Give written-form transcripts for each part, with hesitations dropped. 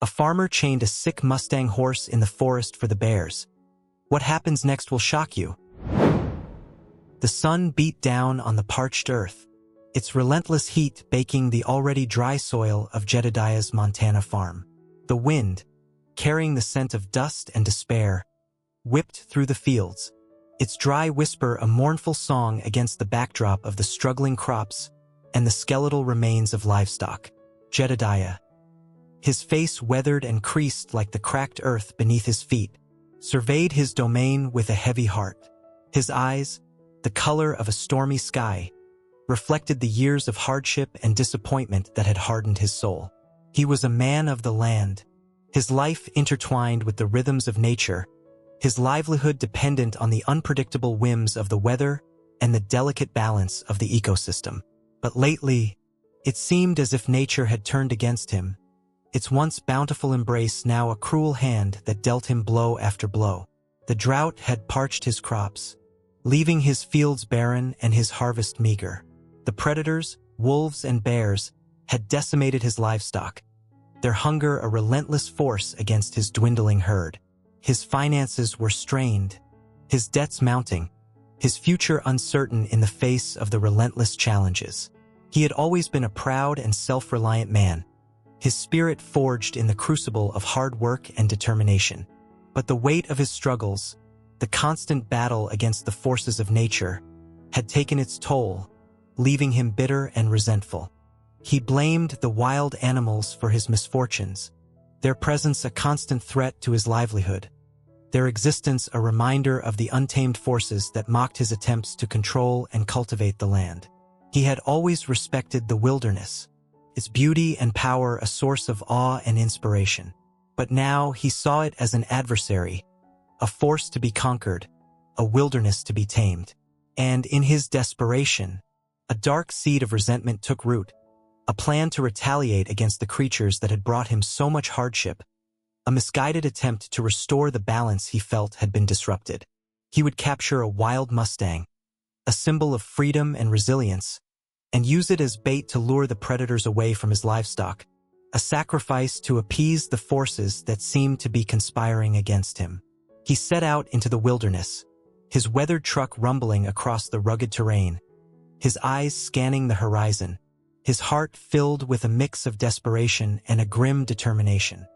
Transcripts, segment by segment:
A farmer chained a sick Mustang horse in the forest for the bears. What happens next will shock you. The sun beat down on the parched earth, its relentless heat baking the already dry soil of Jedediah's Montana farm. The wind, carrying the scent of dust and despair, whipped through the fields, its dry whisper a mournful song against the backdrop of the struggling crops and the skeletal remains of livestock. Jedediah, his face weathered and creased like the cracked earth beneath his feet, surveyed his domain with a heavy heart. His eyes, the color of a stormy sky, reflected the years of hardship and disappointment that had hardened his soul. He was a man of the land, his life intertwined with the rhythms of nature, his livelihood dependent on the unpredictable whims of the weather and the delicate balance of the ecosystem. But lately, it seemed as if nature had turned against him, its once bountiful embrace now a cruel hand that dealt him blow after blow. The drought had parched his crops, leaving his fields barren and his harvest meager. The predators, wolves and bears, had decimated his livestock, their hunger a relentless force against his dwindling herd. His finances were strained, his debts mounting, his future uncertain in the face of the relentless challenges. He had always been a proud and self-reliant man, his spirit forged in the crucible of hard work and determination. But the weight of his struggles, the constant battle against the forces of nature, had taken its toll, leaving him bitter and resentful. He blamed the wild animals for his misfortunes, their presence a constant threat to his livelihood, their existence a reminder of the untamed forces that mocked his attempts to control and cultivate the land. He had always respected the wilderness, its beauty and power a source of awe and inspiration. But now he saw it as an adversary, a force to be conquered, a wilderness to be tamed. And in his desperation, a dark seed of resentment took root, a plan to retaliate against the creatures that had brought him so much hardship, a misguided attempt to restore the balance he felt had been disrupted. He would capture a wild Mustang, a symbol of freedom and resilience, and use it as bait to lure the predators away from his livestock, a sacrifice to appease the forces that seemed to be conspiring against him. He set out into the wilderness, his weathered truck rumbling across the rugged terrain, his eyes scanning the horizon, his heart filled with a mix of desperation and a grim determination.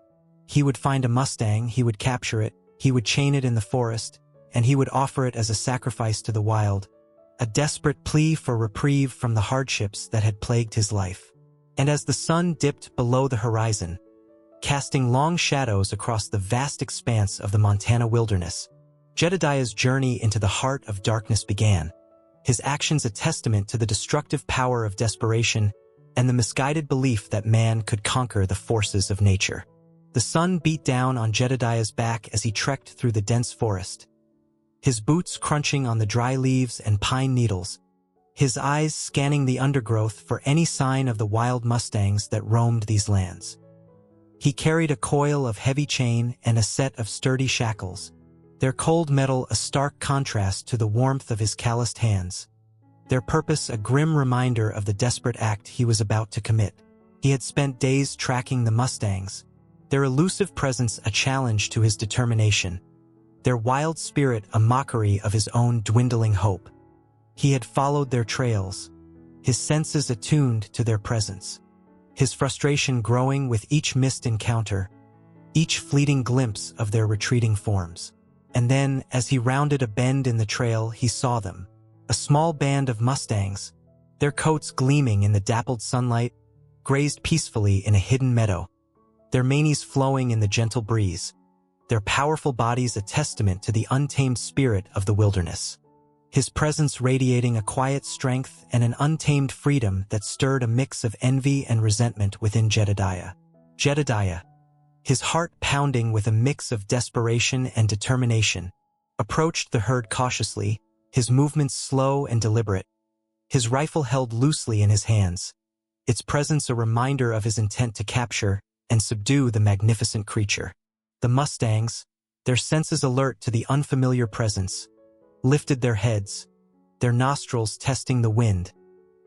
He would find a Mustang, he would capture it, he would chain it in the forest, and he would offer it as a sacrifice to the wild, a desperate plea for reprieve from the hardships that had plagued his life. And as the sun dipped below the horizon, casting long shadows across the vast expanse of the Montana wilderness, Jedediah's journey into the heart of darkness began, his actions a testament to the destructive power of desperation and the misguided belief that man could conquer the forces of nature. The sun beat down on Jedediah's back as he trekked through the dense forest, his boots crunching on the dry leaves and pine needles, his eyes scanning the undergrowth for any sign of the wild Mustangs that roamed these lands. He carried a coil of heavy chain and a set of sturdy shackles, their cold metal a stark contrast to the warmth of his calloused hands, their purpose a grim reminder of the desperate act he was about to commit. He had spent days tracking the Mustangs, their elusive presence a challenge to his determination, their wild spirit a mockery of his own dwindling hope. He had followed their trails, his senses attuned to their presence, his frustration growing with each missed encounter, each fleeting glimpse of their retreating forms. And then, as he rounded a bend in the trail, he saw them, a small band of Mustangs, their coats gleaming in the dappled sunlight, grazed peacefully in a hidden meadow, their manes flowing in the gentle breeze, their powerful bodies a testament to the untamed spirit of the wilderness. His presence radiating a quiet strength and an untamed freedom that stirred a mix of envy and resentment within Jedediah. Jedediah, his heart pounding with a mix of desperation and determination, approached the herd cautiously, his movements slow and deliberate, his rifle held loosely in his hands, its presence a reminder of his intent to capture and subdue the magnificent creature. The Mustangs, their senses alert to the unfamiliar presence, lifted their heads, their nostrils testing the wind,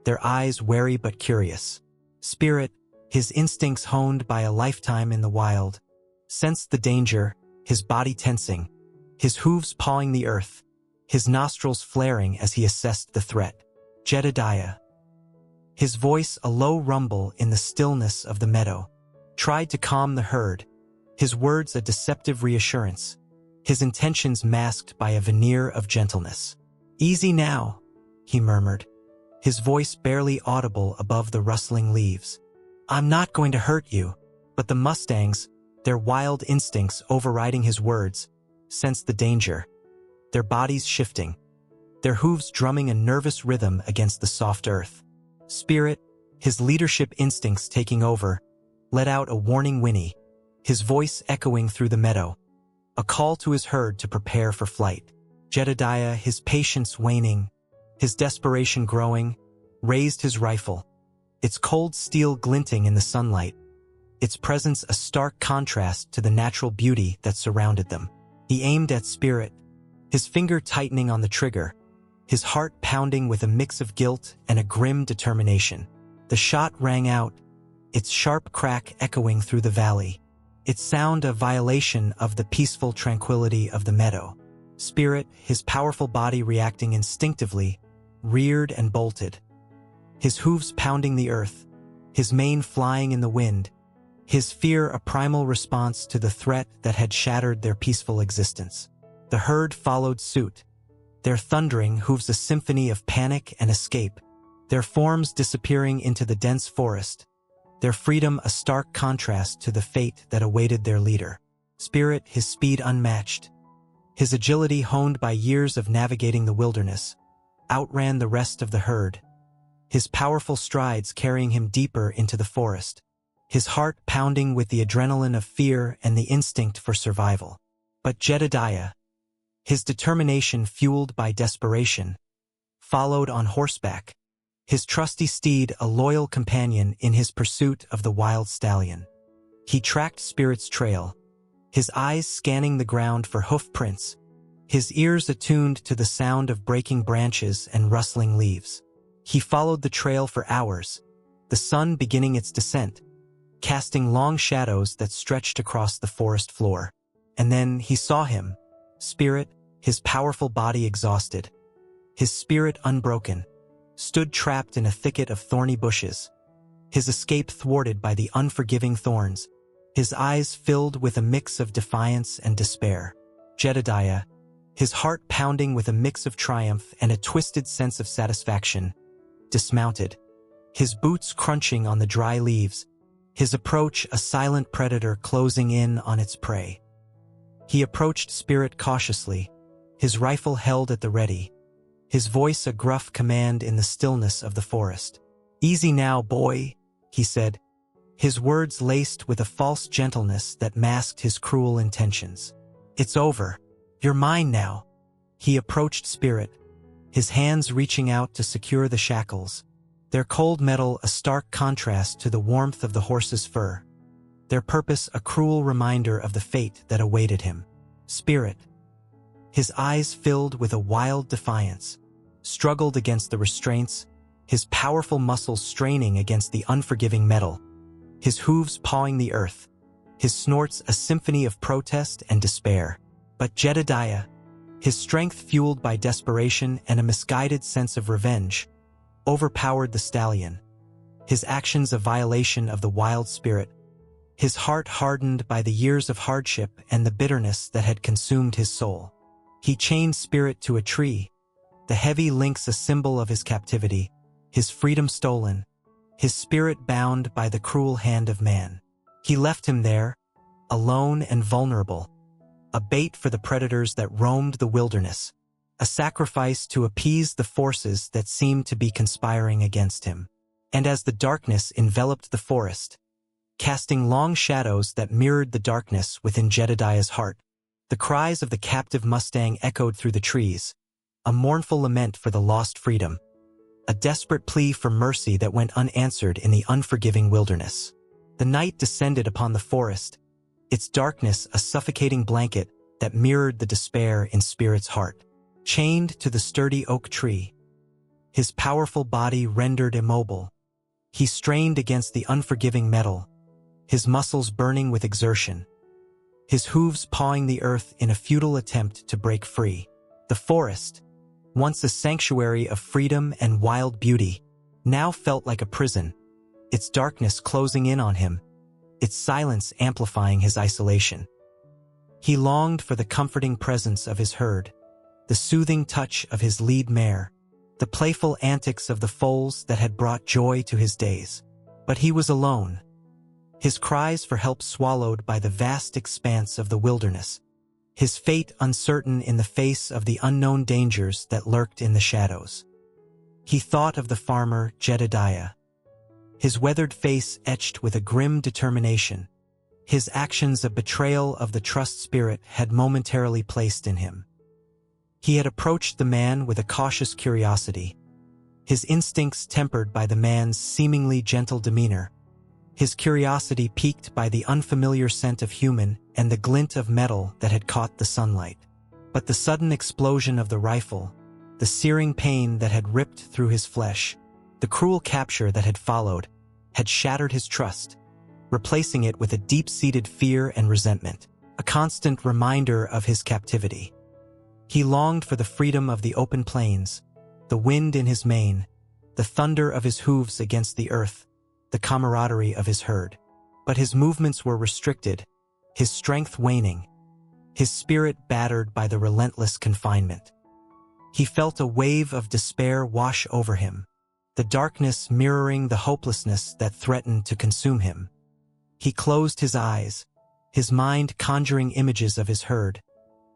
their eyes wary but curious. Spirit, his instincts honed by a lifetime in the wild, sensed the danger, his body tensing, his hooves pawing the earth, his nostrils flaring as he assessed the threat. Jedediah, his voice a low rumble in the stillness of the meadow, tried to calm the herd, his words a deceptive reassurance, his intentions masked by a veneer of gentleness. "Easy now," he murmured, his voice barely audible above the rustling leaves. "I'm not going to hurt you." But the Mustangs, their wild instincts overriding his words, sensed the danger, their bodies shifting, their hooves drumming a nervous rhythm against the soft earth. Spirit, his leadership instincts taking over, let out a warning whinny, his voice echoing through the meadow, a call to his herd to prepare for flight. Jedediah, his patience waning, his desperation growing, raised his rifle, its cold steel glinting in the sunlight, its presence a stark contrast to the natural beauty that surrounded them. He aimed at Spirit, his finger tightening on the trigger, his heart pounding with a mix of guilt and a grim determination. The shot rang out, its sharp crack echoing through the valley, its sound a violation of the peaceful tranquility of the meadow. Spirit, his powerful body reacting instinctively, reared and bolted, his hooves pounding the earth, his mane flying in the wind, his fear a primal response to the threat that had shattered their peaceful existence. The herd followed suit, their thundering hooves a symphony of panic and escape, their forms disappearing into the dense forest, their freedom a stark contrast to the fate that awaited their leader. Spirit, his speed unmatched, his agility honed by years of navigating the wilderness, outran the rest of the herd, his powerful strides carrying him deeper into the forest, his heart pounding with the adrenaline of fear and the instinct for survival. But Jedediah, his determination fueled by desperation, followed on horseback, his trusty steed a loyal companion in his pursuit of the wild stallion. He tracked Spirit's trail, his eyes scanning the ground for hoof prints, his ears attuned to the sound of breaking branches and rustling leaves. He followed the trail for hours, the sun beginning its descent, casting long shadows that stretched across the forest floor. And then he saw him, Spirit, his powerful body exhausted, his spirit unbroken, stood trapped in a thicket of thorny bushes, his escape thwarted by the unforgiving thorns, his eyes filled with a mix of defiance and despair. Jedediah, his heart pounding with a mix of triumph and a twisted sense of satisfaction, dismounted, his boots crunching on the dry leaves, his approach a silent predator closing in on its prey. He approached Spirit cautiously, his rifle held at the ready, his voice a gruff command in the stillness of the forest. "Easy now, boy," he said, his words laced with a false gentleness that masked his cruel intentions. "It's over. You're mine now." He approached Spirit, his hands reaching out to secure the shackles, their cold metal a stark contrast to the warmth of the horse's fur, their purpose a cruel reminder of the fate that awaited him. Spirit, his eyes filled with a wild defiance, struggled against the restraints, his powerful muscles straining against the unforgiving metal, his hooves pawing the earth, his snorts a symphony of protest and despair. But Jedediah, his strength fueled by desperation and a misguided sense of revenge, overpowered the stallion, his actions a violation of the wild spirit, his heart hardened by the years of hardship and the bitterness that had consumed his soul. He chained Spirit to a tree, the heavy links a symbol of his captivity, his freedom stolen, his spirit bound by the cruel hand of man. He left him there, alone and vulnerable, a bait for the predators that roamed the wilderness, a sacrifice to appease the forces that seemed to be conspiring against him. And as the darkness enveloped the forest, casting long shadows that mirrored the darkness within Jedediah's heart, the cries of the captive Mustang echoed through the trees, a mournful lament for the lost freedom, a desperate plea for mercy that went unanswered in the unforgiving wilderness. The night descended upon the forest, its darkness a suffocating blanket that mirrored the despair in Spirit's heart. Chained to the sturdy oak tree, his powerful body rendered immobile, He strained against the unforgiving metal, his muscles burning with exertion, his hooves pawing the earth in a futile attempt to break free. The forest, once a sanctuary of freedom and wild beauty, now felt like a prison, its darkness closing in on him, its silence amplifying his isolation. He longed for the comforting presence of his herd, the soothing touch of his lead mare, the playful antics of the foals that had brought joy to his days. But he was alone, his cries for help swallowed by the vast expanse of the wilderness, his fate uncertain in the face of the unknown dangers that lurked in the shadows. He thought of the farmer, Jedediah, his weathered face etched with a grim determination, his actions a betrayal of the trust spirit had momentarily placed in him. He had approached the man with a cautious curiosity, his instincts tempered by the man's seemingly gentle demeanor, his curiosity piqued by the unfamiliar scent of human and the glint of metal that had caught the sunlight. But the sudden explosion of the rifle, the searing pain that had ripped through his flesh, the cruel capture that had followed, had shattered his trust, replacing it with a deep-seated fear and resentment, a constant reminder of his captivity. He longed for the freedom of the open plains, the wind in his mane, the thunder of his hooves against the earth, the camaraderie of his herd. But his movements were restricted, his strength waning, his spirit battered by the relentless confinement. He felt a wave of despair wash over him, the darkness mirroring the hopelessness that threatened to consume him. He closed his eyes, his mind conjuring images of his herd,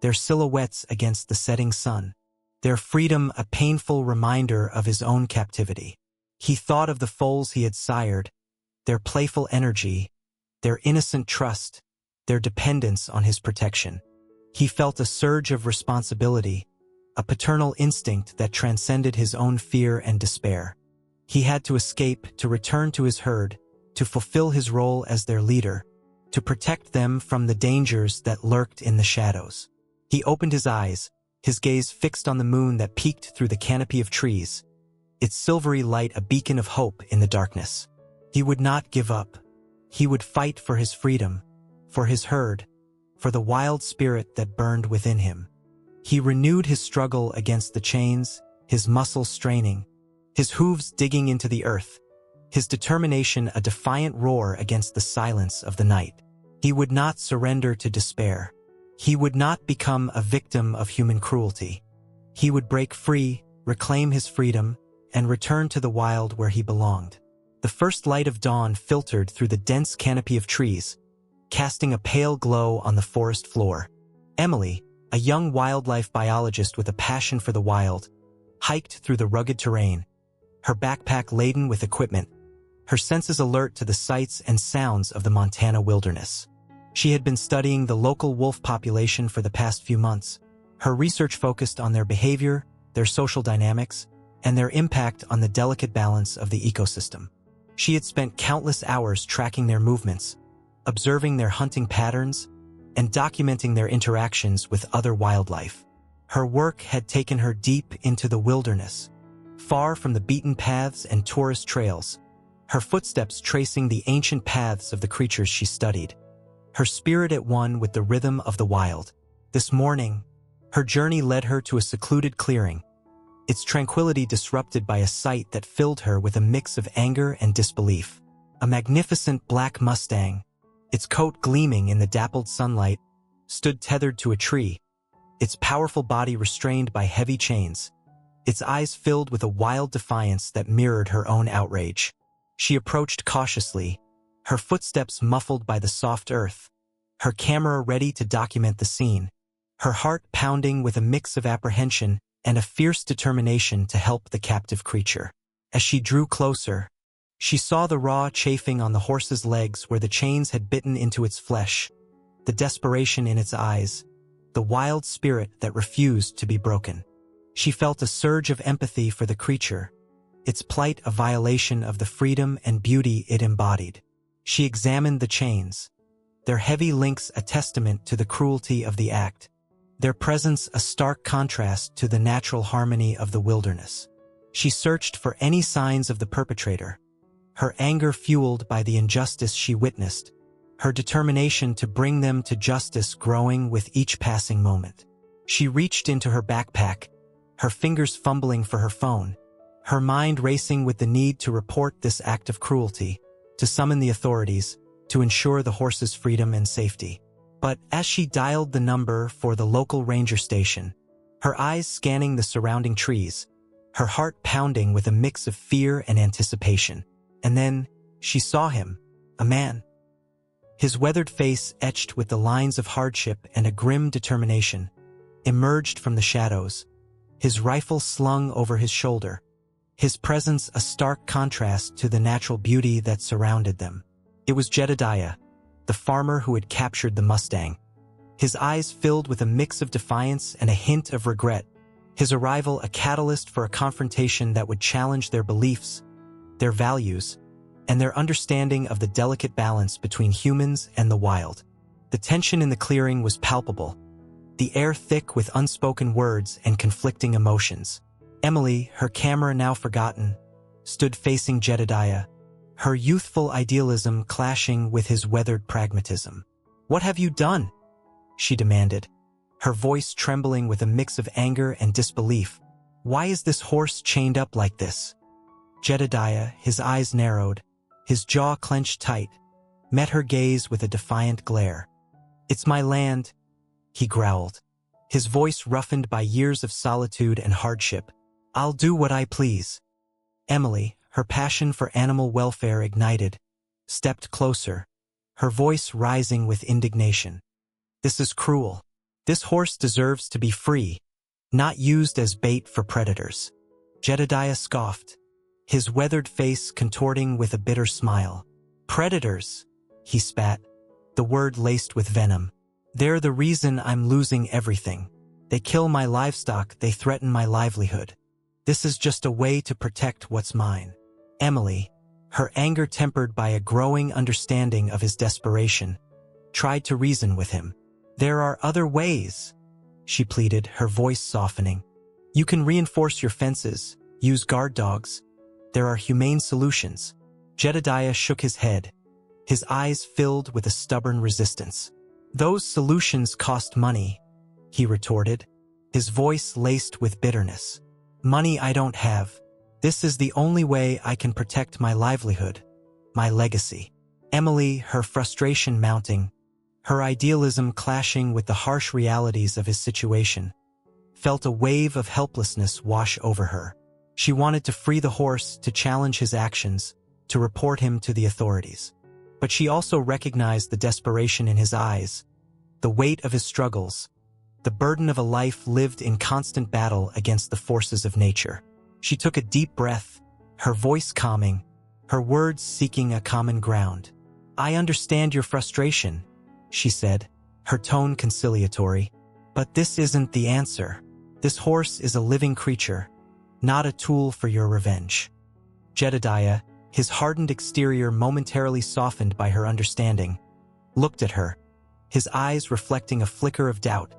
their silhouettes against the setting sun, their freedom a painful reminder of his own captivity. He thought of the foals he had sired, their playful energy, their innocent trust, their dependence on his protection. He felt a surge of responsibility, a paternal instinct that transcended his own fear and despair. He had to escape, to return to his herd, to fulfill his role as their leader, to protect them from the dangers that lurked in the shadows. He opened his eyes, his gaze fixed on the moon that peeked through the canopy of trees, its silvery light a beacon of hope in the darkness. He would not give up. He would fight for his freedom, for his herd, for the wild spirit that burned within him. He renewed his struggle against the chains, his muscles straining, his hooves digging into the earth, his determination a defiant roar against the silence of the night. He would not surrender to despair. He would not become a victim of human cruelty. He would break free, reclaim his freedom, and return to the wild where he belonged. The first light of dawn filtered through the dense canopy of trees, casting a pale glow on the forest floor. Emily, a young wildlife biologist with a passion for the wild, hiked through the rugged terrain, her backpack laden with equipment, her senses alert to the sights and sounds of the Montana wilderness. She had been studying the local wolf population for the past few months. Her research focused on their behavior, their social dynamics, and their impact on the delicate balance of the ecosystem. She had spent countless hours tracking their movements, observing their hunting patterns, and documenting their interactions with other wildlife. Her work had taken her deep into the wilderness, far from the beaten paths and tourist trails, her footsteps tracing the ancient paths of the creatures she studied, her spirit at one with the rhythm of the wild. This morning, her journey led her to a secluded clearing, its tranquility disrupted by a sight that filled her with a mix of anger and disbelief. A magnificent black Mustang, its coat gleaming in the dappled sunlight, stood tethered to a tree, its powerful body restrained by heavy chains, its eyes filled with a wild defiance that mirrored her own outrage. She approached cautiously, her footsteps muffled by the soft earth, her camera ready to document the scene, her heart pounding with a mix of apprehension and a fierce determination to help the captive creature. As she drew closer, she saw the raw chafing on the horse's legs where the chains had bitten into its flesh, the desperation in its eyes, the wild spirit that refused to be broken. She felt a surge of empathy for the creature, its plight a violation of the freedom and beauty it embodied. She examined the chains, their heavy links a testament to the cruelty of the act, their presence a stark contrast to the natural harmony of the wilderness. She searched for any signs of the perpetrator, her anger fueled by the injustice she witnessed, her determination to bring them to justice growing with each passing moment. She reached into her backpack, her fingers fumbling for her phone, her mind racing with the need to report this act of cruelty, to summon the authorities, to ensure the horse's freedom and safety. But as she dialed the number for the local ranger station, her eyes scanning the surrounding trees, her heart pounding with a mix of fear and anticipation. And then, she saw him, a man. His weathered face etched with the lines of hardship and a grim determination, emerged from the shadows, his rifle slung over his shoulder, his presence a stark contrast to the natural beauty that surrounded them. It was Jedediah, the farmer who had captured the Mustang. His eyes filled with a mix of defiance and a hint of regret, his arrival a catalyst for a confrontation that would challenge their beliefs, their values, and their understanding of the delicate balance between humans and the wild. The tension in the clearing was palpable, the air thick with unspoken words and conflicting emotions. Emily, her camera now forgotten, stood facing Jedediah, her youthful idealism clashing with his weathered pragmatism. "What have you done?" she demanded, her voice trembling with a mix of anger and disbelief. "Why is this horse chained up like this?" Jedediah, his eyes narrowed, his jaw clenched tight, met her gaze with a defiant glare. "It's my land," he growled, his voice roughened by years of solitude and hardship. "I'll do what I please." Emily, her passion for animal welfare ignited, stepped closer, her voice rising with indignation. "This is cruel. This horse deserves to be free, not used as bait for predators." Jedediah scoffed, his weathered face contorting with a bitter smile. "Predators," he spat, the word laced with venom. "They're the reason I'm losing everything. They kill my livestock, they threaten my livelihood. This is just a way to protect what's mine." Emily, her anger tempered by a growing understanding of his desperation, tried to reason with him. "There are other ways," she pleaded, her voice softening. "You can reinforce your fences, use guard dogs. There are humane solutions." Jedediah shook his head, his eyes filled with a stubborn resistance. "Those solutions cost money," he retorted, his voice laced with bitterness. "Money I don't have. This is the only way I can protect my livelihood, my legacy." Emily, her frustration mounting, her idealism clashing with the harsh realities of his situation, felt a wave of helplessness wash over her. She wanted to free the horse, to challenge his actions, to report him to the authorities. But she also recognized the desperation in his eyes, the weight of his struggles, the burden of a life lived in constant battle against the forces of nature. She took a deep breath, her voice calming, her words seeking a common ground. "I understand your frustration," she said, her tone conciliatory, "but this isn't the answer. This horse is a living creature, not a tool for your revenge." Jedediah, his hardened exterior momentarily softened by her understanding, looked at her, his eyes reflecting a flicker of doubt,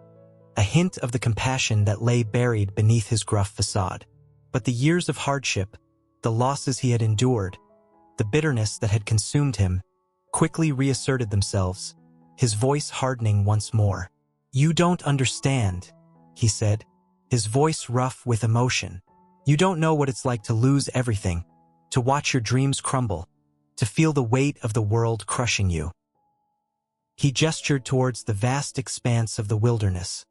a hint of the compassion that lay buried beneath his gruff facade. But the years of hardship, the losses he had endured, the bitterness that had consumed him, quickly reasserted themselves, his voice hardening once more. "You don't understand," he said, his voice rough with emotion. "You don't know what it's like to lose everything, to watch your dreams crumble, to feel the weight of the world crushing you." He gestured towards the vast expanse of the wilderness,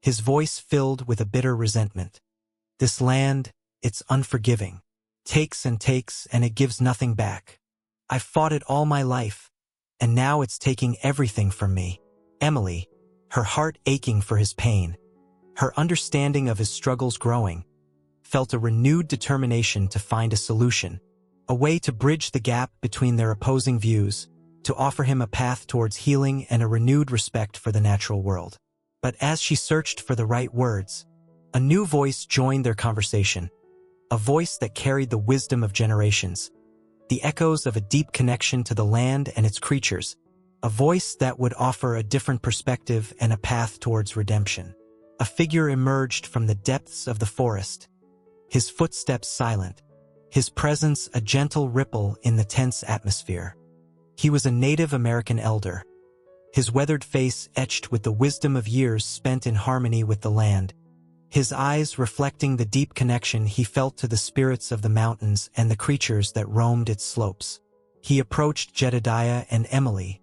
his voice filled with a bitter resentment. "This land, it's unforgiving. Takes and it gives nothing back. I've fought it all my life, and now it's taking everything from me." Emily, her heart aching for his pain, her understanding of his struggles growing, felt a renewed determination to find a solution, a way to bridge the gap between their opposing views, to offer him a path towards healing and a renewed respect for the natural world. But as she searched for the right words, a new voice joined their conversation, a voice that carried the wisdom of generations, the echoes of a deep connection to the land and its creatures, a voice that would offer a different perspective and a path towards redemption. A figure emerged from the depths of the forest, his footsteps silent, his presence a gentle ripple in the tense atmosphere. He was a Native American elder, his weathered face etched with the wisdom of years spent in harmony with the land, his eyes reflecting the deep connection he felt to the spirits of the mountains and the creatures that roamed its slopes. He approached Jedediah and Emily,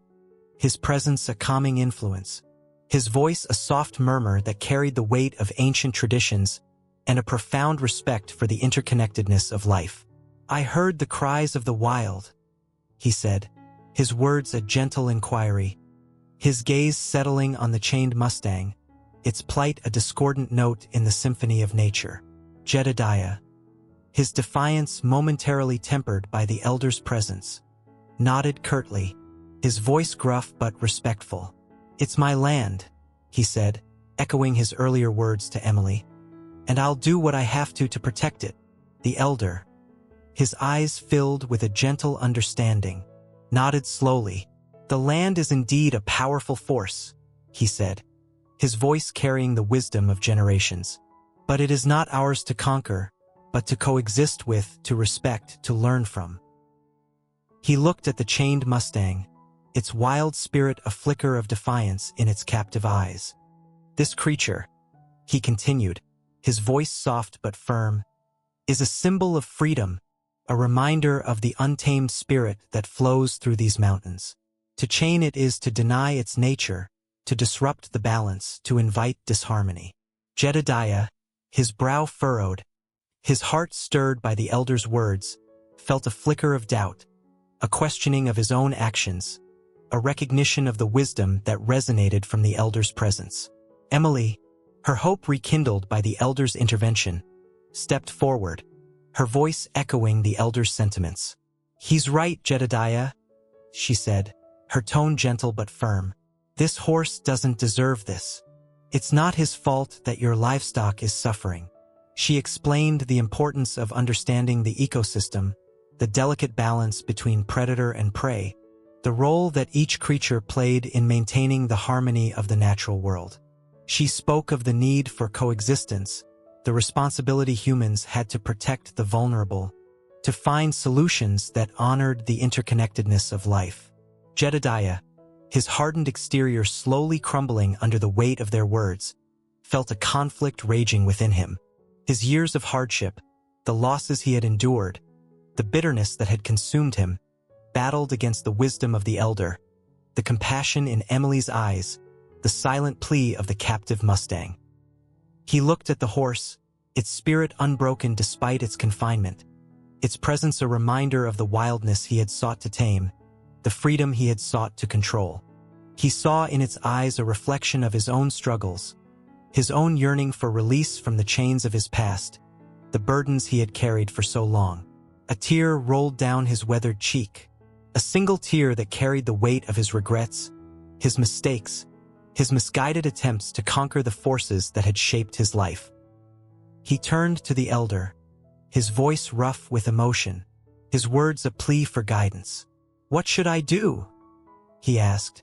his presence a calming influence, his voice a soft murmur that carried the weight of ancient traditions and a profound respect for the interconnectedness of life. "I heard the cries of the wild," he said, his words a gentle inquiry, his gaze settling on the chained Mustang, its plight a discordant note in the symphony of nature. Jedediah, his defiance momentarily tempered by the elder's presence, nodded curtly, his voice gruff but respectful. "It's my land," he said, echoing his earlier words to Emily. "And I'll do what I have to protect it." The elder, his eyes filled with a gentle understanding, nodded slowly. "The land is indeed a powerful force," he said, his voice carrying the wisdom of generations. "But it is not ours to conquer, but to coexist with, to respect, to learn from." He looked at the chained Mustang, its wild spirit a flicker of defiance in its captive eyes. "This creature," he continued, his voice soft but firm, "is a symbol of freedom, a reminder of the untamed spirit that flows through these mountains. To chain it is to deny its nature, to disrupt the balance, to invite disharmony." Jedediah, his brow furrowed, his heart stirred by the elder's words, felt a flicker of doubt, a questioning of his own actions, a recognition of the wisdom that resonated from the elder's presence. Emily, her hope rekindled by the elder's intervention, stepped forward, her voice echoing the elder's sentiments. "He's right, Jedediah," she said, her tone gentle but firm. "This horse doesn't deserve this. It's not his fault that your livestock is suffering." She explained the importance of understanding the ecosystem, the delicate balance between predator and prey, the role that each creature played in maintaining the harmony of the natural world. She spoke of the need for coexistence, the responsibility humans had to protect the vulnerable, to find solutions that honored the interconnectedness of life. Jedediah, his hardened exterior slowly crumbling under the weight of their words, felt a conflict raging within him. His years of hardship, the losses he had endured, the bitterness that had consumed him, battled against the wisdom of the elder, the compassion in Emily's eyes, the silent plea of the captive Mustang. He looked at the horse, its spirit unbroken despite its confinement, its presence a reminder of the wildness he had sought to tame, the freedom he had sought to control. He saw in its eyes a reflection of his own struggles, his own yearning for release from the chains of his past, the burdens he had carried for so long. A tear rolled down his weathered cheek, a single tear that carried the weight of his regrets, his mistakes, his misguided attempts to conquer the forces that had shaped his life. He turned to the elder, his voice rough with emotion, his words a plea for guidance. "What should I do?" he asked,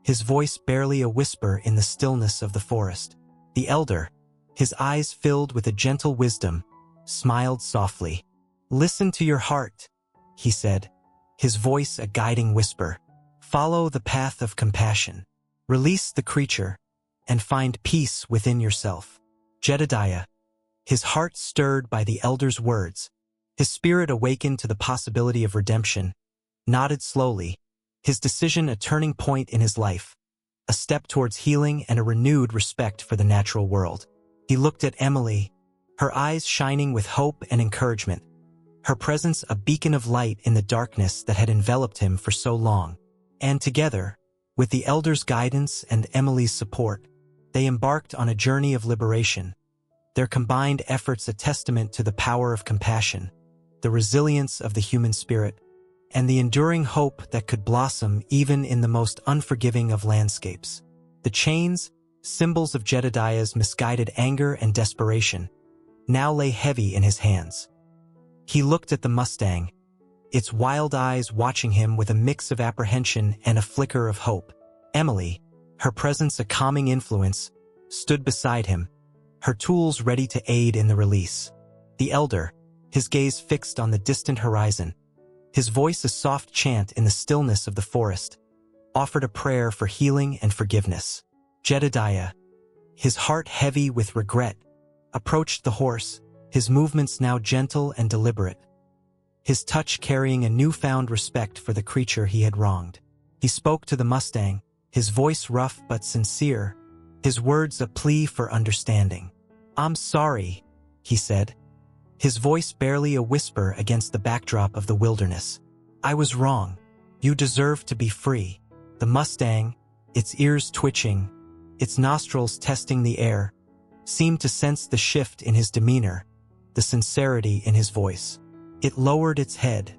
his voice barely a whisper in the stillness of the forest. The elder, his eyes filled with a gentle wisdom, smiled softly. "Listen to your heart," he said, his voice a guiding whisper. "Follow the path of compassion. Release the creature, and find peace within yourself." Jedediah, his heart stirred by the elder's words, his spirit awakened to the possibility of redemption, nodded slowly, his decision a turning point in his life, a step towards healing and a renewed respect for the natural world. He looked at Emily, her eyes shining with hope and encouragement, her presence a beacon of light in the darkness that had enveloped him for so long. And together, with the elder's guidance and Emily's support, they embarked on a journey of liberation, their combined efforts a testament to the power of compassion, the resilience of the human spirit, and the enduring hope that could blossom even in the most unforgiving of landscapes. The chains, symbols of Jedediah's misguided anger and desperation, now lay heavy in his hands. He looked at the Mustang, its wild eyes watching him with a mix of apprehension and a flicker of hope. Emily, her presence a calming influence, stood beside him, her tools ready to aid in the release. The elder, his gaze fixed on the distant horizon. His voice a soft chant in the stillness of the forest, offered a prayer for healing and forgiveness. Jedediah, his heart heavy with regret, approached the horse, his movements now gentle and deliberate, his touch carrying a newfound respect for the creature he had wronged. He spoke to the Mustang, his voice rough but sincere, his words a plea for understanding. "I'm sorry," he said, his voice barely a whisper against the backdrop of the wilderness. "I was wrong. You deserve to be free." The Mustang, its ears twitching, its nostrils testing the air, seemed to sense the shift in his demeanor, the sincerity in his voice. It lowered its head,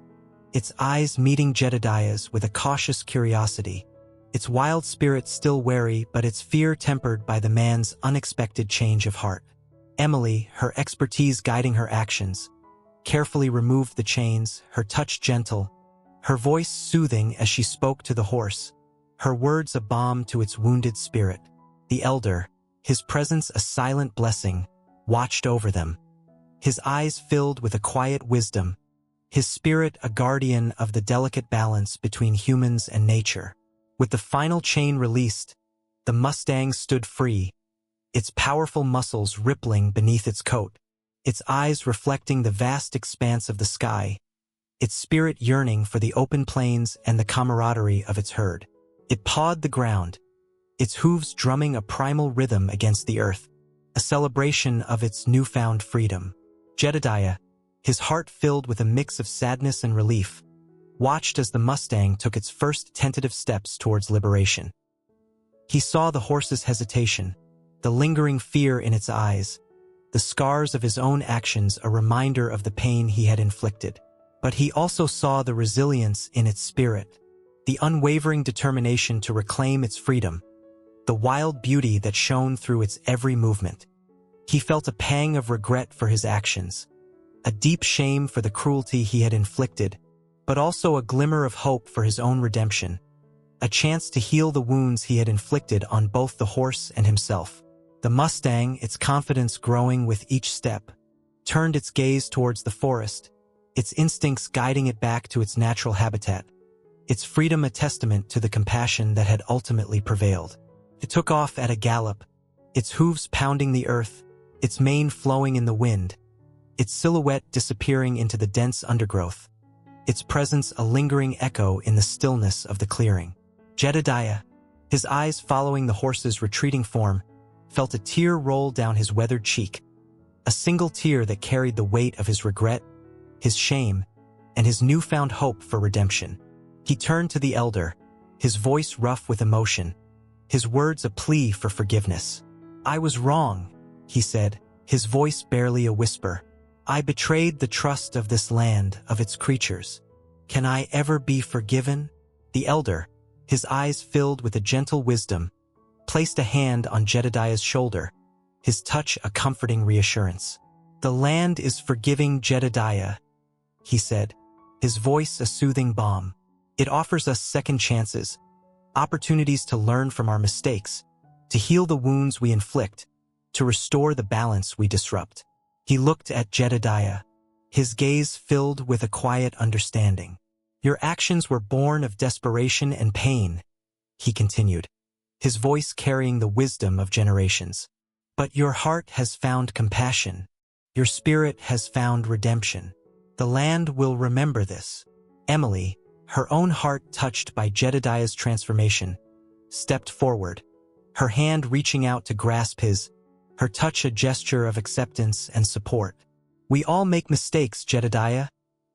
its eyes meeting Jedediah's with a cautious curiosity, its wild spirit still wary but its fear tempered by the man's unexpected change of heart. Emily, her expertise guiding her actions, carefully removed the chains, her touch gentle, her voice soothing as she spoke to the horse, her words a balm to its wounded spirit. The elder, his presence a silent blessing, watched over them, his eyes filled with a quiet wisdom, his spirit a guardian of the delicate balance between humans and nature. With the final chain released, the Mustang stood free, its powerful muscles rippling beneath its coat, its eyes reflecting the vast expanse of the sky, its spirit yearning for the open plains and the camaraderie of its herd. It pawed the ground, its hooves drumming a primal rhythm against the earth, a celebration of its newfound freedom. Jedediah, his heart filled with a mix of sadness and relief, watched as the Mustang took its first tentative steps towards liberation. He saw the horse's hesitation, the lingering fear in its eyes, the scars of his own actions a reminder of the pain he had inflicted. But he also saw the resilience in its spirit, the unwavering determination to reclaim its freedom, the wild beauty that shone through its every movement. He felt a pang of regret for his actions, a deep shame for the cruelty he had inflicted, but also a glimmer of hope for his own redemption, a chance to heal the wounds he had inflicted on both the horse and himself. The Mustang, its confidence growing with each step, turned its gaze towards the forest, its instincts guiding it back to its natural habitat, its freedom a testament to the compassion that had ultimately prevailed. It took off at a gallop, its hooves pounding the earth, its mane flowing in the wind, its silhouette disappearing into the dense undergrowth, its presence a lingering echo in the stillness of the clearing. Jedediah, his eyes following the horse's retreating form, felt a tear roll down his weathered cheek, a single tear that carried the weight of his regret, his shame, and his newfound hope for redemption. He turned to the elder, his voice rough with emotion, his words a plea for forgiveness. "I was wrong," he said, his voice barely a whisper. "I betrayed the trust of this land, of its creatures. Can I ever be forgiven?" The elder, his eyes filled with a gentle wisdom, placed a hand on Jedediah's shoulder, his touch a comforting reassurance. "The land is forgiving, Jedediah," he said, his voice a soothing balm. "It offers us second chances, opportunities to learn from our mistakes, to heal the wounds we inflict, to restore the balance we disrupt." He looked at Jedediah, his gaze filled with a quiet understanding. "Your actions were born of desperation and pain," he continued, his voice carrying the wisdom of generations. "But your heart has found compassion. Your spirit has found redemption. The land will remember this." Emily, her own heart touched by Jedediah's transformation, stepped forward, her hand reaching out to grasp his, her touch a gesture of acceptance and support. "We all make mistakes, Jedediah,"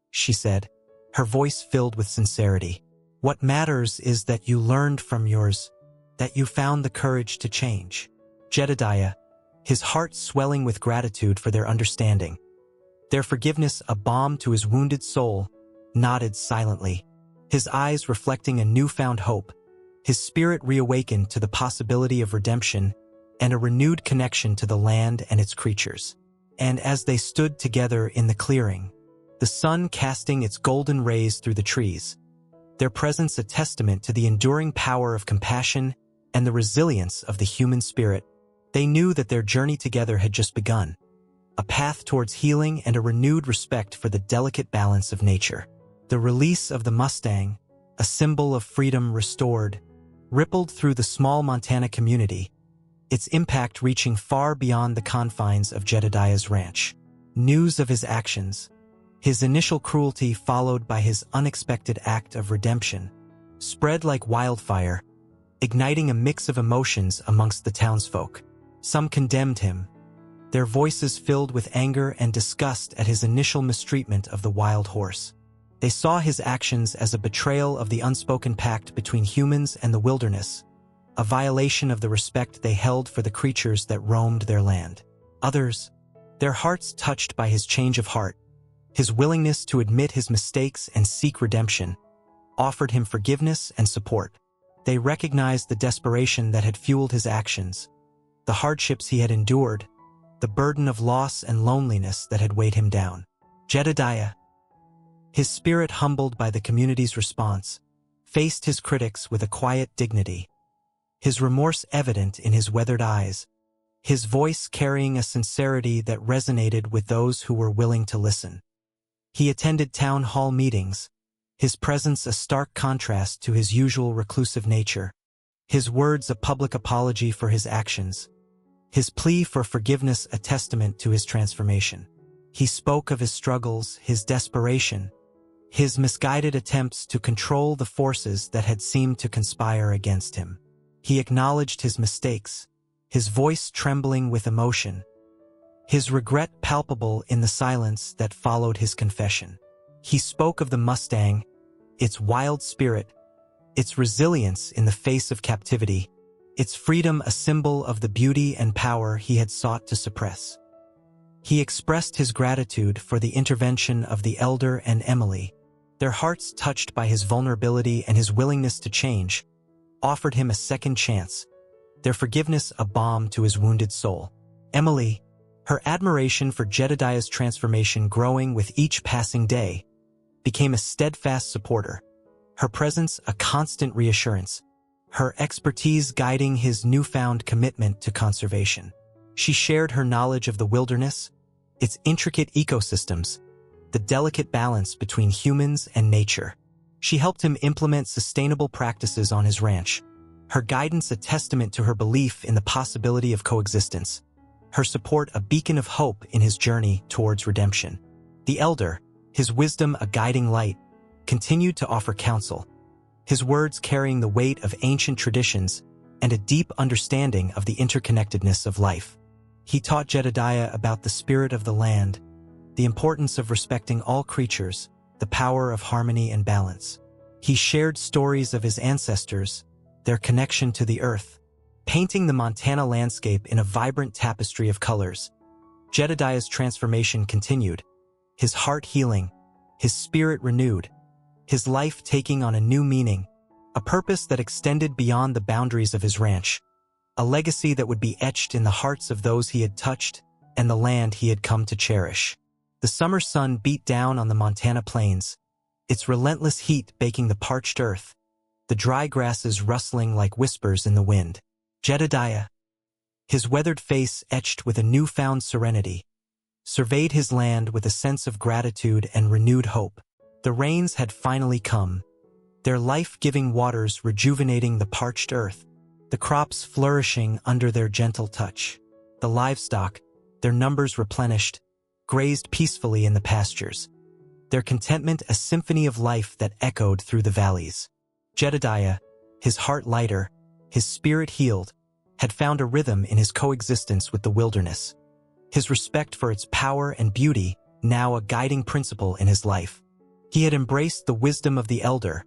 she said, her voice filled with sincerity. "What matters is that you learned from yours, that you found the courage to change." Jedediah, his heart swelling with gratitude for their understanding, their forgiveness a balm to his wounded soul, nodded silently, his eyes reflecting a newfound hope, his spirit reawakened to the possibility of redemption and a renewed connection to the land and its creatures. And as they stood together in the clearing, the sun casting its golden rays through the trees, their presence a testament to the enduring power of compassion and the resilience of the human spirit, they knew that their journey together had just begun. a path towards healing and a renewed respect for the delicate balance of nature. The release of the Mustang, a symbol of freedom restored, rippled through the small Montana community, its impact reaching far beyond the confines of Jedediah's ranch. News of his actions, his initial cruelty followed by his unexpected act of redemption, spread like wildfire, igniting a mix of emotions amongst the townsfolk. Some condemned him, their voices filled with anger and disgust at his initial mistreatment of the wild horse. They saw his actions as a betrayal of the unspoken pact between humans and the wilderness, a violation of the respect they held for the creatures that roamed their land. Others, their hearts touched by his change of heart, his willingness to admit his mistakes and seek redemption, offered him forgiveness and support. They recognized the desperation that had fueled his actions, the hardships he had endured, the burden of loss and loneliness that had weighed him down. Jedediah, his spirit humbled by the community's response, faced his critics with a quiet dignity, his remorse evident in his weathered eyes, his voice carrying a sincerity that resonated with those who were willing to listen. He attended town hall meetings, his presence a stark contrast to his usual reclusive nature, his words a public apology for his actions, his plea for forgiveness a testament to his transformation. He spoke of his struggles, his desperation, his misguided attempts to control the forces that had seemed to conspire against him. He acknowledged his mistakes, his voice trembling with emotion, his regret palpable in the silence that followed his confession. He spoke of the Mustang, its wild spirit, its resilience in the face of captivity, its freedom a symbol of the beauty and power he had sought to suppress. He expressed his gratitude for the intervention of the elder and Emily, their hearts touched by his vulnerability and his willingness to change, offered him a second chance, their forgiveness a balm to his wounded soul. Emily, her admiration for Jedediah's transformation growing with each passing day, became a steadfast supporter, her presence a constant reassurance, her expertise guiding his newfound commitment to conservation. She shared her knowledge of the wilderness, its intricate ecosystems, the delicate balance between humans and nature. She helped him implement sustainable practices on his ranch, her guidance a testament to her belief in the possibility of coexistence, her support a beacon of hope in his journey towards redemption. The elder, his wisdom a guiding light, continued to offer counsel, his words carrying the weight of ancient traditions and a deep understanding of the interconnectedness of life. He taught Jedediah about the spirit of the land, the importance of respecting all creatures, the power of harmony and balance. He shared stories of his ancestors, their connection to the earth, painting the Montana landscape in a vibrant tapestry of colors. Jedediah's transformation continued, his heart healing, his spirit renewed, his life taking on a new meaning, a purpose that extended beyond the boundaries of his ranch, a legacy that would be etched in the hearts of those he had touched and the land he had come to cherish. The summer sun beat down on the Montana plains, its relentless heat baking the parched earth, the dry grasses rustling like whispers in the wind. Jedediah, his weathered face etched with a newfound serenity, surveyed his land with a sense of gratitude and renewed hope. The rains had finally come, their life-giving waters rejuvenating the parched earth, the crops flourishing under their gentle touch. The livestock, their numbers replenished, grazed peacefully in the pastures, their contentment a symphony of life that echoed through the valleys. Jedediah, his heart lighter, his spirit healed, had found a rhythm in his coexistence with the wilderness, his respect for its power and beauty now a guiding principle in his life. He had embraced the wisdom of the elder,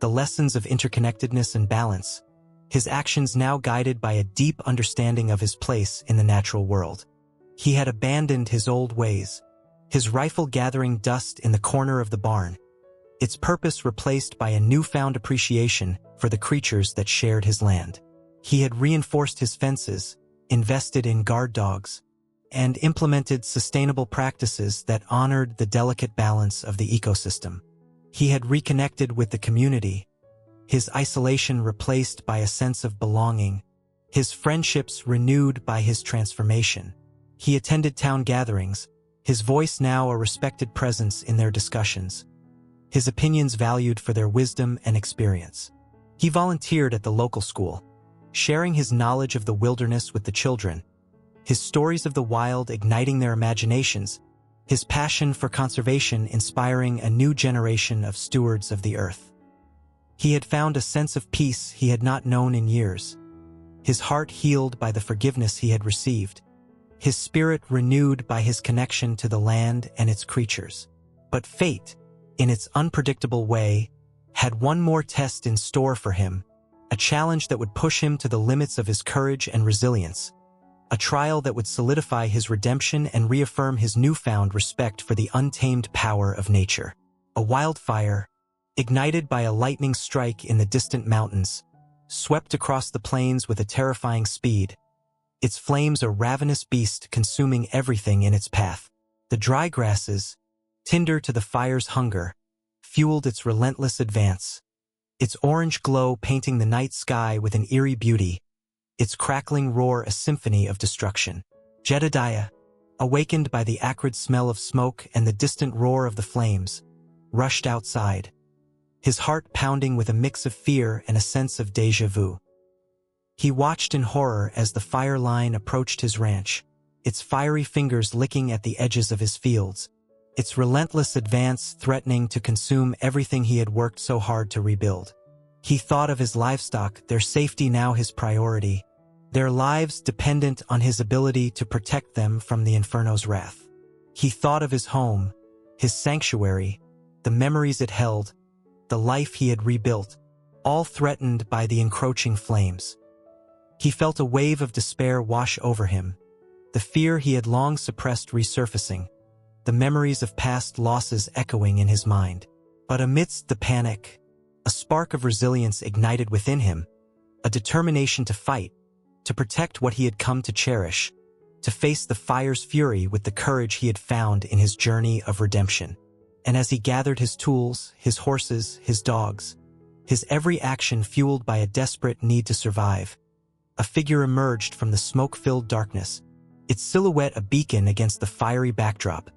the lessons of interconnectedness and balance, his actions now guided by a deep understanding of his place in the natural world. He had abandoned his old ways, his rifle gathering dust in the corner of the barn, its purpose replaced by a newfound appreciation for the creatures that shared his land. He had reinforced his fences, invested in guard dogs, and implemented sustainable practices that honored the delicate balance of the ecosystem. He had reconnected with the community, his isolation replaced by a sense of belonging, his friendships renewed by his transformation. He attended town gatherings, his voice now a respected presence in their discussions, his opinions valued for their wisdom and experience. He volunteered at the local school, sharing his knowledge of the wilderness with the children, his stories of the wild igniting their imaginations, his passion for conservation inspiring a new generation of stewards of the earth. He had found a sense of peace he had not known in years, his heart healed by the forgiveness he had received, his spirit renewed by his connection to the land and its creatures. But fate, in its unpredictable way, had one more test in store for him, a challenge that would push him to the limits of his courage and resilience, a trial that would solidify his redemption and reaffirm his newfound respect for the untamed power of nature. A wildfire, ignited by a lightning strike in the distant mountains, swept across the plains with a terrifying speed, its flames a ravenous beast consuming everything in its path. The dry grasses, tinder to the fire's hunger, fueled its relentless advance, its orange glow painting the night sky with an eerie beauty, its crackling roar a symphony of destruction. Jedediah, awakened by the acrid smell of smoke and the distant roar of the flames, rushed outside, his heart pounding with a mix of fear and a sense of déjà vu. He watched in horror as the fire line approached his ranch, its fiery fingers licking at the edges of his fields, its relentless advance threatening to consume everything he had worked so hard to rebuild. He thought of his livestock, their safety now his priority, their lives dependent on his ability to protect them from the inferno's wrath. He thought of his home, his sanctuary, the memories it held, the life he had rebuilt, all threatened by the encroaching flames. He felt a wave of despair wash over him, the fear he had long suppressed resurfacing, the memories of past losses echoing in his mind. But amidst the panic, a spark of resilience ignited within him, a determination to fight, to protect what he had come to cherish, to face the fire's fury with the courage he had found in his journey of redemption. And as he gathered his tools, his horses, his dogs, his every action fueled by a desperate need to survive, a figure emerged from the smoke-filled darkness, its silhouette a beacon against the fiery backdrop,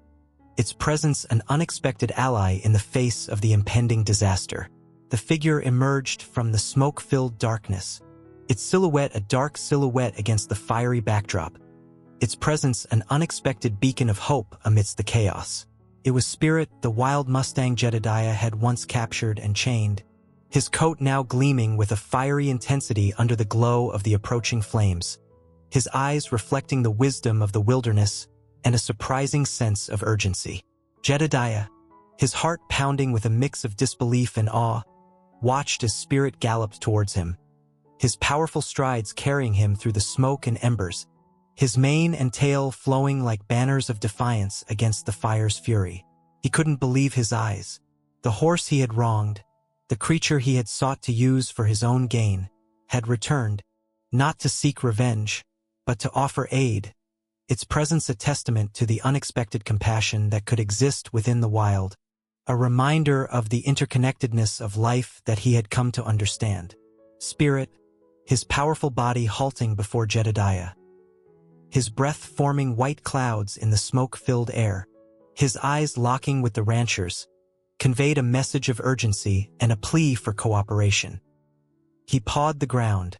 its presence an unexpected ally in the face of the impending disaster. The figure emerged from the smoke-filled darkness, its silhouette a dark silhouette against the fiery backdrop, its presence an unexpected beacon of hope amidst the chaos. It was Spirit, the wild Mustang Jedediah had once captured and chained, his coat now gleaming with a fiery intensity under the glow of the approaching flames, his eyes reflecting the wisdom of the wilderness and a surprising sense of urgency. Jedediah, his heart pounding with a mix of disbelief and awe, watched as Spirit galloped towards him, his powerful strides carrying him through the smoke and embers, his mane and tail flowing like banners of defiance against the fire's fury. He couldn't believe his eyes. The horse he had wronged, the creature he had sought to use for his own gain, had returned, not to seek revenge, but to offer aid, its presence a testament to the unexpected compassion that could exist within the wild, a reminder of the interconnectedness of life that he had come to understand. Spirit, his powerful body halting before Jedediah, his breath forming white clouds in the smoke-filled air, his eyes locking with the ranchers, conveyed a message of urgency and a plea for cooperation. He pawed the ground,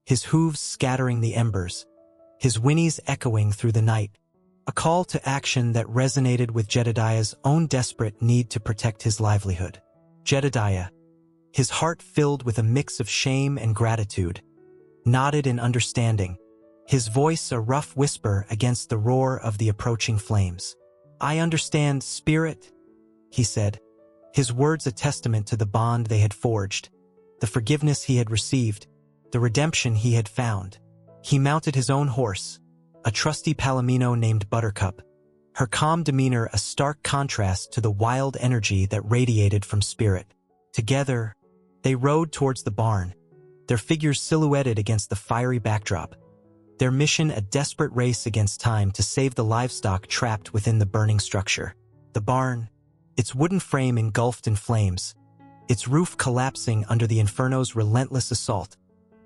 his hooves scattering the embers, his whinnies echoing through the night, a call to action that resonated with Jedediah's own desperate need to protect his livelihood. Jedediah, his heart filled with a mix of shame and gratitude, nodded in understanding, his voice a rough whisper against the roar of the approaching flames. "I understand, Spirit," he said, his words a testament to the bond they had forged, the forgiveness he had received, the redemption he had found. He mounted his own horse, a trusty palomino named Buttercup, her calm demeanor a stark contrast to the wild energy that radiated from Spirit. Together, they rode towards the barn, their figures silhouetted against the fiery backdrop, their mission a desperate race against time to save the livestock trapped within the burning structure. The barn, its wooden frame engulfed in flames, its roof collapsing under the inferno's relentless assault,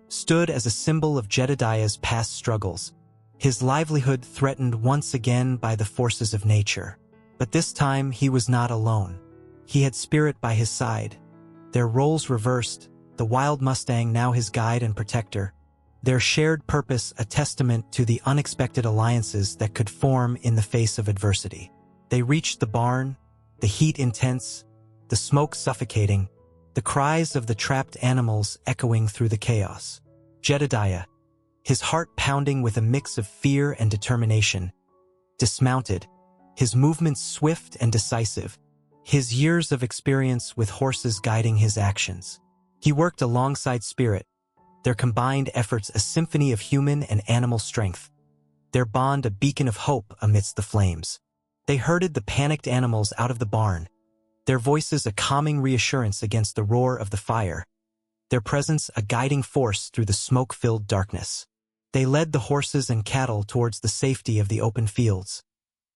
stood as a symbol of Jedediah's past struggles, his livelihood threatened once again by the forces of nature. But this time he was not alone. He had Spirit by his side. Their roles reversed, the wild Mustang now his guide and protector. Their shared purpose a testament to the unexpected alliances that could form in the face of adversity. They reached the barn, the heat intense, the smoke suffocating, the cries of the trapped animals echoing through the chaos. Jedediah, his heart pounding with a mix of fear and determination, dismounted, his movements swift and decisive, his years of experience with horses guiding his actions. He worked alongside Spirit, their combined efforts a symphony of human and animal strength, their bond a beacon of hope amidst the flames. They herded the panicked animals out of the barn, their voices a calming reassurance against the roar of the fire, their presence a guiding force through the smoke-filled darkness. They led the horses and cattle towards the safety of the open fields,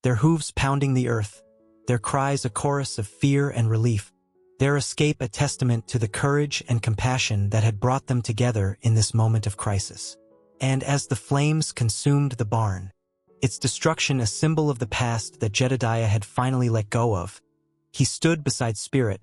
their hooves pounding the earth, their cries a chorus of fear and relief, their escape a testament to the courage and compassion that had brought them together in this moment of crisis. And as the flames consumed the barn, its destruction a symbol of the past that Jedediah had finally let go of, he stood beside Spirit,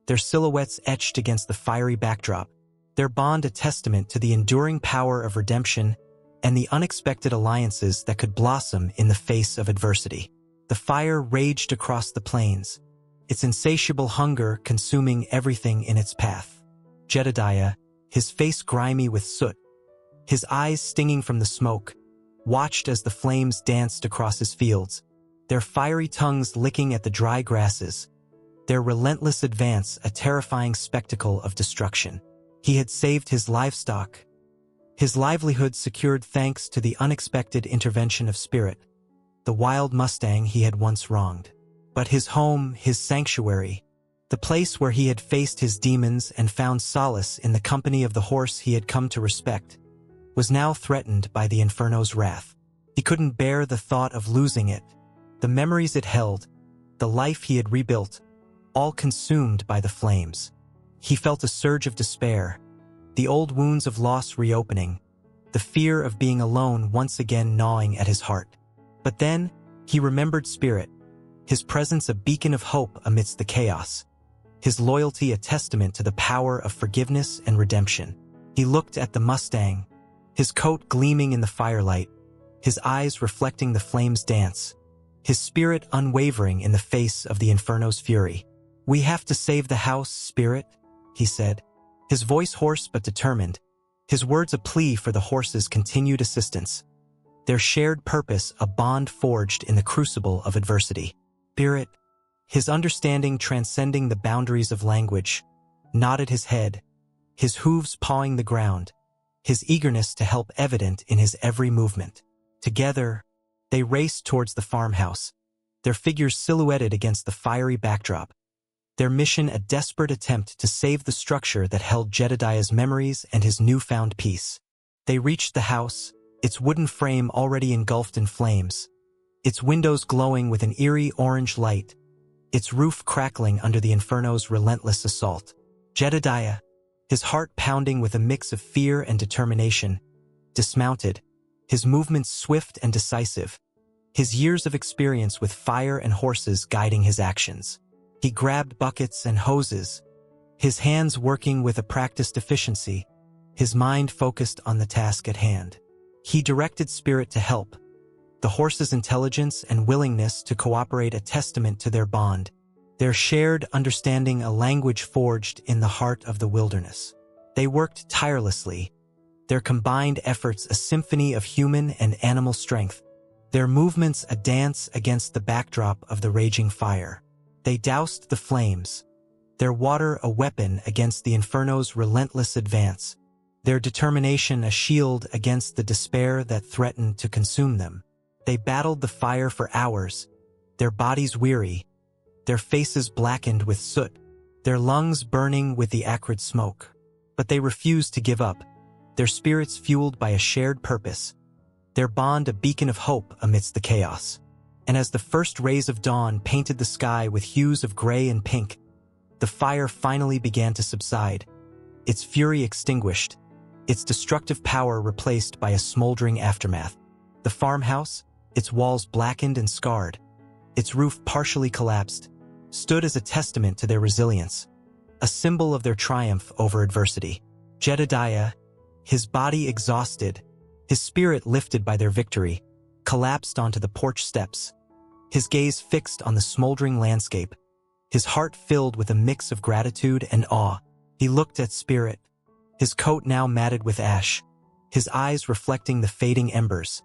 their silhouettes etched against the fiery backdrop, their bond a testament to the enduring power of redemption and the unexpected alliances that could blossom in the face of adversity. The fire raged across the plains, its insatiable hunger consuming everything in its path. Jedediah, his face grimy with soot, his eyes stinging from the smoke, watched as the flames danced across his fields, their fiery tongues licking at the dry grasses, their relentless advance a terrifying spectacle of destruction. He had saved his livestock, his livelihood secured thanks to the unexpected intervention of Spirit, the wild Mustang he had once wronged. But his home, his sanctuary, the place where he had faced his demons and found solace in the company of the horse he had come to respect, was now threatened by the Inferno's wrath. He couldn't bear the thought of losing it, the memories it held, the life he had rebuilt, all consumed by the flames. He felt a surge of despair, the old wounds of loss reopening, the fear of being alone once again gnawing at his heart. But then, he remembered Spirit, his presence a beacon of hope amidst the chaos, his loyalty a testament to the power of forgiveness and redemption. He looked at the Mustang, his coat gleaming in the firelight, his eyes reflecting the flames' dance, his spirit unwavering in the face of the Inferno's fury. "We have to save the house, Spirit," he said, his voice hoarse but determined, his words a plea for the horses' continued assistance. Their shared purpose a bond forged in the crucible of adversity. Spirit, his understanding transcending the boundaries of language, nodded his head, his hooves pawing the ground, his eagerness to help evident in his every movement. Together, they raced towards the farmhouse, their figures silhouetted against the fiery backdrop, their mission a desperate attempt to save the structure that held Jedediah's memories and his newfound peace. They reached the house, its wooden frame already engulfed in flames, its windows glowing with an eerie orange light, its roof crackling under the Inferno's relentless assault. Jedediah, his heart pounding with a mix of fear and determination, dismounted, his movements swift and decisive, his years of experience with fire and horses guiding his actions. He grabbed buckets and hoses, his hands working with a practiced efficiency, his mind focused on the task at hand. He directed Spirit to help, the horses' intelligence and willingness to cooperate a testament to their bond, their shared understanding a language forged in the heart of the wilderness. They worked tirelessly, their combined efforts a symphony of human and animal strength, their movements a dance against the backdrop of the raging fire. They doused the flames, their water a weapon against the Inferno's relentless advance, their determination a shield against the despair that threatened to consume them. They battled the fire for hours, their bodies weary, their faces blackened with soot, their lungs burning with the acrid smoke. But they refused to give up, their spirits fueled by a shared purpose, their bond a beacon of hope amidst the chaos. And as the first rays of dawn painted the sky with hues of gray and pink, the fire finally began to subside, its fury extinguished, its destructive power replaced by a smoldering aftermath. The farmhouse, its walls blackened and scarred, its roof partially collapsed, stood as a testament to their resilience, a symbol of their triumph over adversity. Jedediah, his body exhausted, his spirit lifted by their victory, collapsed onto the porch steps, his gaze fixed on the smoldering landscape, his heart filled with a mix of gratitude and awe. He looked at Spirit, his coat now matted with ash, his eyes reflecting the fading embers,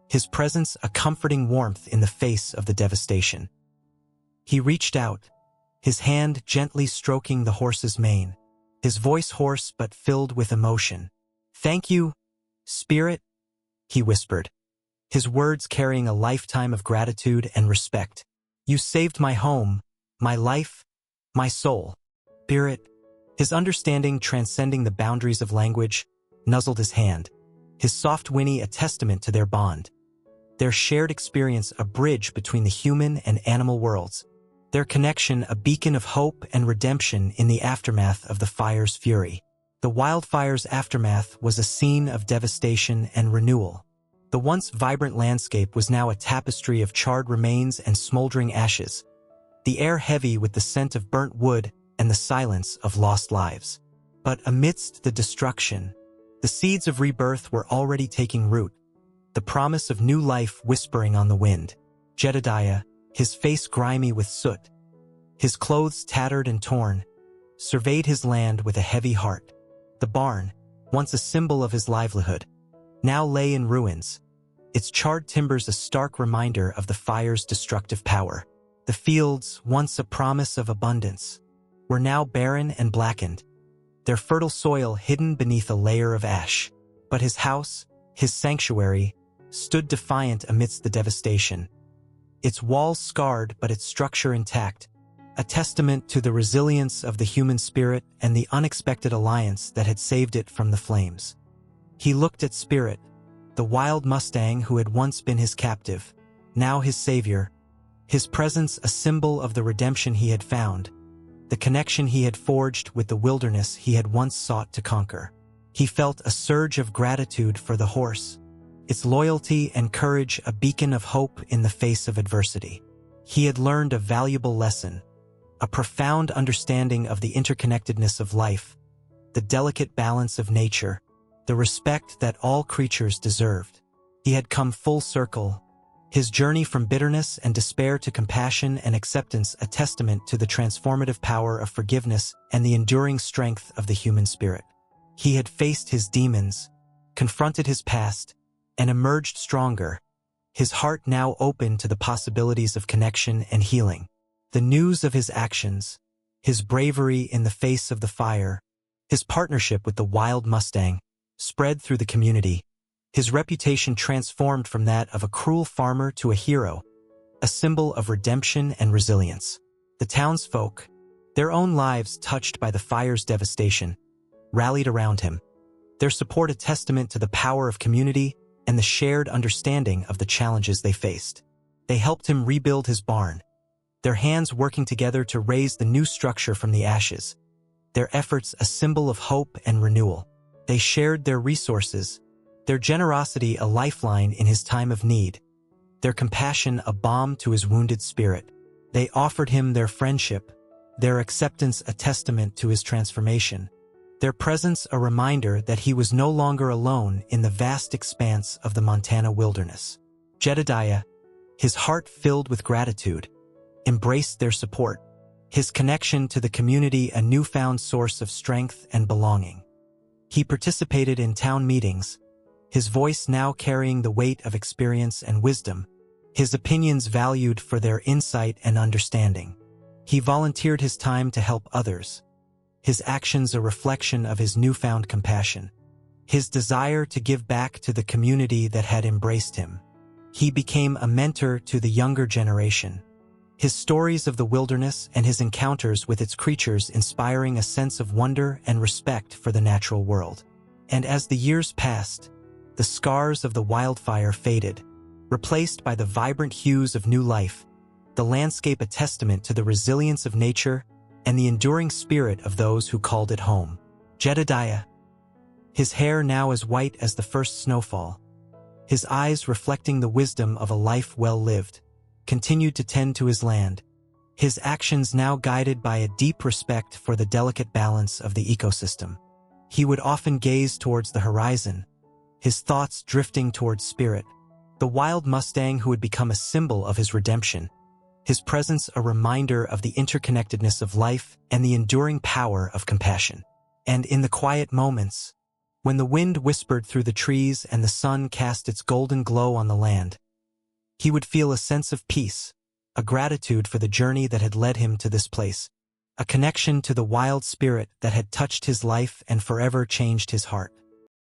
his presence a comforting warmth in the face of the devastation. He reached out, his hand gently stroking the horse's mane, his voice hoarse but filled with emotion. "Thank you, Spirit," he whispered, his words carrying a lifetime of gratitude and respect. "You saved my home, my life, my soul." Spirit, his understanding transcending the boundaries of language, nuzzled his hand, his soft whinny a testament to their bond. Their shared experience a bridge between the human and animal worlds, their connection a beacon of hope and redemption in the aftermath of the fire's fury. The wildfire's aftermath was a scene of devastation and renewal. The once vibrant landscape was now a tapestry of charred remains and smoldering ashes, the air heavy with the scent of burnt wood and the silence of lost lives. But amidst the destruction, the seeds of rebirth were already taking root, the promise of new life whispering on the wind. Jedediah, his face grimy with soot, his clothes tattered and torn, surveyed his land with a heavy heart. The barn, once a symbol of his livelihood, now lay in ruins, its charred timbers a stark reminder of the fire's destructive power. The fields, once a promise of abundance, were now barren and blackened, their fertile soil hidden beneath a layer of ash. But his house, his sanctuary, stood defiant amidst the devastation, its walls scarred but its structure intact, a testament to the resilience of the human spirit and the unexpected alliance that had saved it from the flames. He looked at Spirit, the wild Mustang who had once been his captive, now his savior, his presence a symbol of the redemption he had found, the connection he had forged with the wilderness he had once sought to conquer. He felt a surge of gratitude for the horse, its loyalty and courage a beacon of hope in the face of adversity. He had learned a valuable lesson, a profound understanding of the interconnectedness of life, the delicate balance of nature, the respect that all creatures deserved. He had come full circle, his journey from bitterness and despair to compassion and acceptance a testament to the transformative power of forgiveness and the enduring strength of the human spirit. He had faced his demons, confronted his past, and emerged stronger, his heart now open to the possibilities of connection and healing. The news of his actions, his bravery in the face of the fire, his partnership with the wild Mustang, spread through the community. His reputation transformed from that of a cruel farmer to a hero, a symbol of redemption and resilience. The townsfolk, their own lives touched by the fire's devastation, rallied around him, their support a testament to the power of community and the shared understanding of the challenges they faced. They helped him rebuild his barn, their hands working together to raise the new structure from the ashes, their efforts a symbol of hope and renewal. They shared their resources, their generosity a lifeline in his time of need, their compassion a balm to his wounded spirit. They offered him their friendship, their acceptance a testament to his transformation, their presence a reminder that he was no longer alone in the vast expanse of the Montana wilderness. Jedediah, his heart filled with gratitude, embraced their support, his connection to the community a newfound source of strength and belonging. He participated in town meetings, his voice now carrying the weight of experience and wisdom, his opinions valued for their insight and understanding. He volunteered his time to help others, his actions a reflection of his newfound compassion, his desire to give back to the community that had embraced him. He became a mentor to the younger generation, his stories of the wilderness and his encounters with its creatures inspiring a sense of wonder and respect for the natural world. And as the years passed, the scars of the wildfire faded, replaced by the vibrant hues of new life, the landscape a testament to the resilience of nature and the enduring spirit of those who called it home. Jedediah, his hair now as white as the first snowfall, his eyes reflecting the wisdom of a life well lived, continued to tend to his land, his actions now guided by a deep respect for the delicate balance of the ecosystem. He would often gaze towards the horizon, his thoughts drifting towards Spirit, the wild Mustang who had become a symbol of his redemption, his presence a reminder of the interconnectedness of life and the enduring power of compassion. And in the quiet moments, when the wind whispered through the trees and the sun cast its golden glow on the land, he would feel a sense of peace, a gratitude for the journey that had led him to this place, a connection to the wild spirit that had touched his life and forever changed his heart.